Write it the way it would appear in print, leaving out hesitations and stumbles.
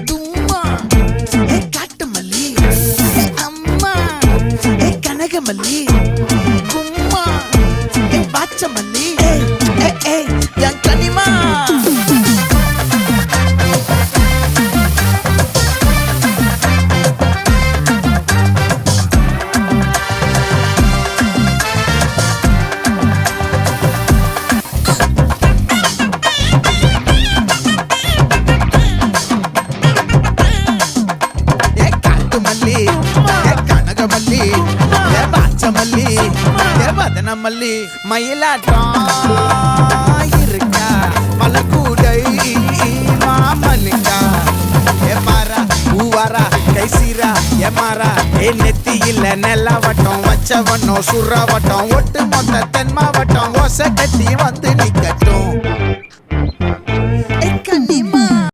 தும்மா ஏ காட்டு மல்லி, அம்மா ஏ கனகமல்லி, கும்மா ஏ பாச்ச மல்லி, என் கனிமா. கனகமல்லி பாச்சமல்லி வதனமல்லி மயிலாட்டம் இருக்கா மலக்கூடை மாமல்லிக்கா ஏமாரா பூவாரா கைசீரா ஏமாரா ஏ நெத்தி இல்ல நெல்லாவட்டம் வச்சவட்டம் சுறாவட்டம் ஒட்டு மொத்த தென் மாவட்டம் ஓசை கட்டி வந்து நிக்கட்டும்.